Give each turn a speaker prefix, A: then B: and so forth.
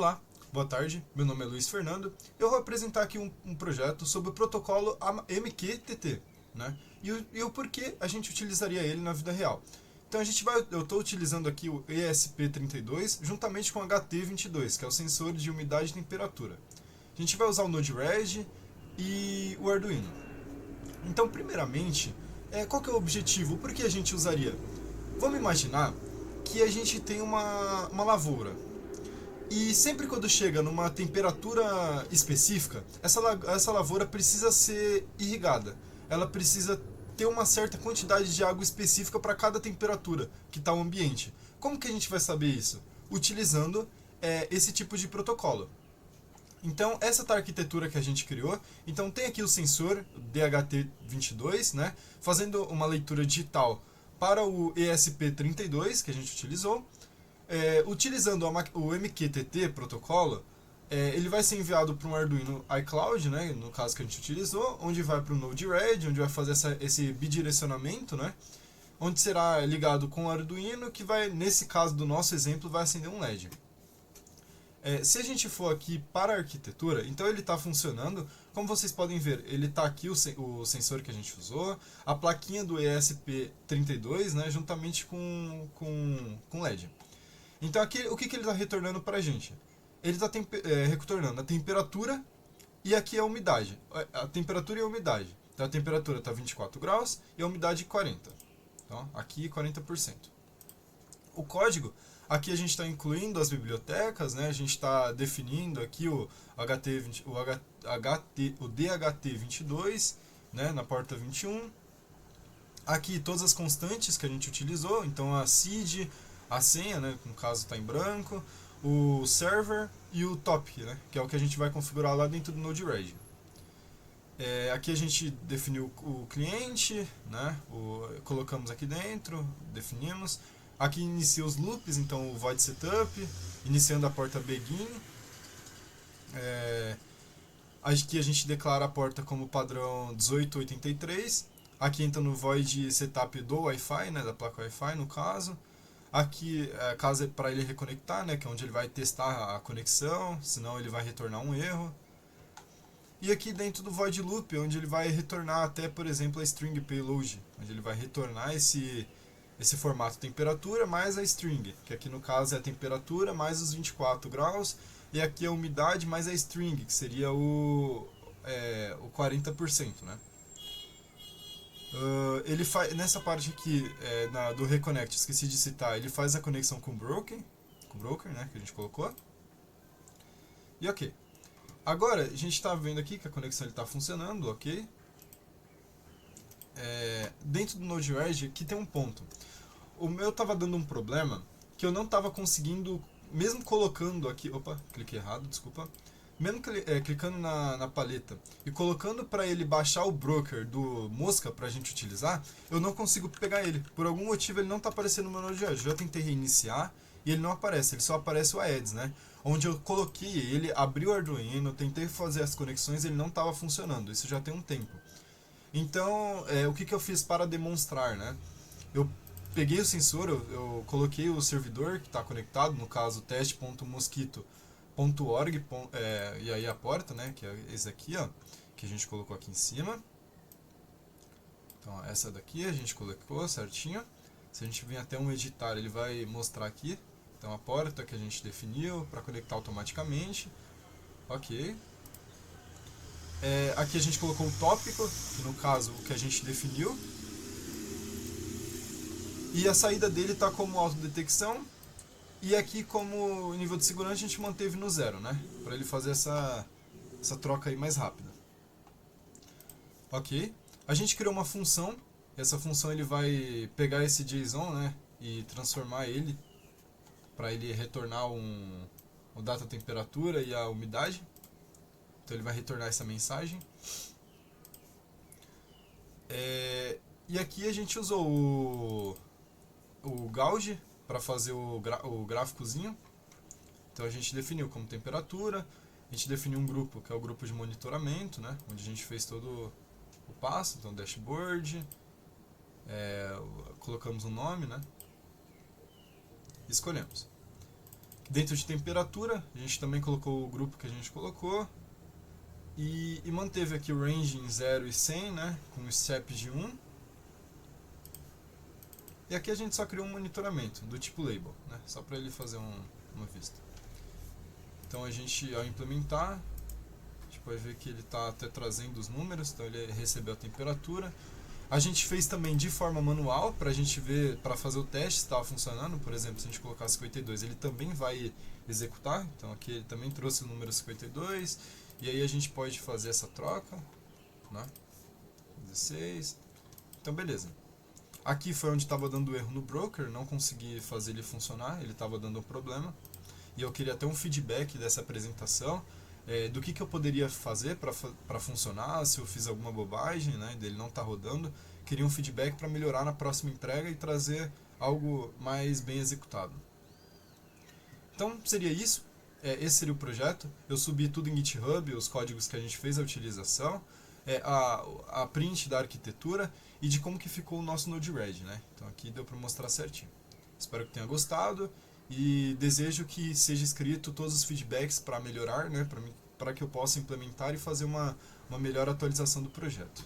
A: Olá, boa tarde, meu nome é Luiz Fernando. Eu vou apresentar aqui um projeto sobre o protocolo MQTT, né? E o porquê a gente utilizaria ele na vida real. Então eu estou utilizando aqui o ESP32 juntamente com o HT22, que é o sensor de umidade e temperatura. A gente vai usar o Node-RED e o Arduino. Então, primeiramente, qual que é o objetivo? Por que a gente usaria? Vamos imaginar que a gente tem uma lavoura. E sempre quando chega numa temperatura específica, essa lavoura precisa ser irrigada. Ela precisa ter uma certa quantidade de água específica para cada temperatura que está o ambiente. Como que a gente vai saber isso? Utilizando esse tipo de protocolo. Então, essa tá a arquitetura que a gente criou. Então, tem aqui o sensor DHT22, né, fazendo uma leitura digital para o ESP32 que a gente utilizou. Utilizando o MQTT protocolo, ele vai ser enviado para um Arduino iCloud, né, no caso que a gente utilizou, onde vai para o Node-RED, onde vai fazer esse bidirecionamento, né, onde será ligado com o Arduino, que vai, nesse caso do nosso exemplo, vai acender um LED. Se a gente for aqui para a arquitetura, então ele está funcionando. Como vocês podem ver, ele está aqui o sensor que a gente usou, a plaquinha do ESP32, né, juntamente com LED. Então aqui o que ele está retornando para a gente? Ele está retornando a temperatura e aqui a umidade. A temperatura e a umidade. Então a temperatura está 24 graus e a umidade 40. Então aqui 40%. O código, aqui a gente está incluindo as bibliotecas, né? A gente está definindo aqui o DHT22, né? Na porta 21. Aqui todas as constantes que a gente utilizou, então a seed, a senha, né? No caso está em branco, o server e o topic, né? Que é o que a gente vai configurar lá dentro do Node-RED. Aqui a gente definiu o cliente, né? Colocamos aqui dentro, definimos. Aqui inicia os loops, então o void setup, iniciando a porta begin. Aqui a gente declara a porta como padrão 1883. Aqui entra no void setup do Wi-Fi, né, da placa Wi-Fi no caso. Aqui, caso é para ele reconectar, né, que é onde ele vai testar a conexão, senão ele vai retornar um erro. E aqui dentro do void loop, onde ele vai retornar até, por exemplo, a string payload, onde ele vai retornar esse formato temperatura mais a string, que aqui no caso é a temperatura mais os 24 graus, e aqui a umidade mais a string, que seria o 40%, né? Ele nessa parte aqui do reconnect, esqueci de citar, ele faz a conexão com o broker, né, que a gente colocou. E ok. Agora a gente está vendo aqui que a conexão está funcionando, ok? Dentro do Node-RED aqui tem um ponto. O meu estava dando um problema que eu não estava conseguindo, mesmo colocando aqui, opa, cliquei errado, desculpa, mesmo clicando na paleta e colocando para ele baixar o broker do Mosca para a gente utilizar, eu não consigo pegar ele. Por algum motivo ele não está aparecendo no meu Node.js. Eu já tentei reiniciar e ele não aparece, ele só aparece o aedes, né? Onde eu coloquei ele, abri o Arduino, tentei fazer as conexões, ele não estava funcionando. Isso já tem um tempo. Então, o que eu fiz para demonstrar, né? Eu peguei o sensor, eu coloquei o servidor que está conectado, no caso teste.mosquito.org, e aí a porta, né, que é esse aqui, ó, que a gente colocou aqui em cima. Então essa daqui a gente colocou certinho. Se a gente vir até um editar, ele vai mostrar aqui. Então a porta que a gente definiu para conectar automaticamente. Ok. Aqui a gente colocou o tópico, que no caso o que a gente definiu. E a saída dele está como autodetecção. E aqui, como nível de segurança, a gente manteve no 0, né? Para ele fazer essa troca aí mais rápida. Ok. A gente criou uma função. Essa função ele vai pegar esse JSON, né? E transformar ele para ele retornar o data temperatura e a umidade. Então ele vai retornar essa mensagem. E aqui a gente usou o gauge para fazer o gráficozinho. Então a gente definiu como temperatura, a gente definiu um grupo que é o grupo de monitoramento, né, onde a gente fez todo o passo, então dashboard, colocamos um nome, né, e escolhemos. Dentro de temperatura, a gente também colocou o grupo que a gente colocou e manteve aqui o range em 0 e 100, né, com o step de 1. E aqui a gente só criou um monitoramento do tipo label, né, só para ele fazer uma vista. Então a gente, ao implementar, a gente pode ver que ele está até trazendo os números, então ele recebeu a temperatura. A gente fez também de forma manual para a gente ver, para fazer o teste se estava funcionando. Por exemplo, se a gente colocar 52, ele também vai executar. Então aqui ele também trouxe o número 52. E aí a gente pode fazer essa troca, né? 16. Então beleza. Aqui foi onde estava dando erro no broker, não consegui fazer ele funcionar, ele estava dando um problema. E eu queria ter um feedback dessa apresentação, do que eu poderia fazer para funcionar, se eu fiz alguma bobagem, né, dele não estar rodando. Queria um feedback para melhorar na próxima entrega e trazer algo mais bem executado. Então seria isso, esse seria o projeto. Eu subi tudo em GitHub, os códigos que a gente fez, a utilização, a print da arquitetura e de como que ficou o nosso Node-RED, né? Então aqui deu para mostrar certinho. Espero que tenha gostado e desejo que seja escrito todos os feedbacks para melhorar, né? Para que eu possa implementar e fazer uma melhor atualização do projeto.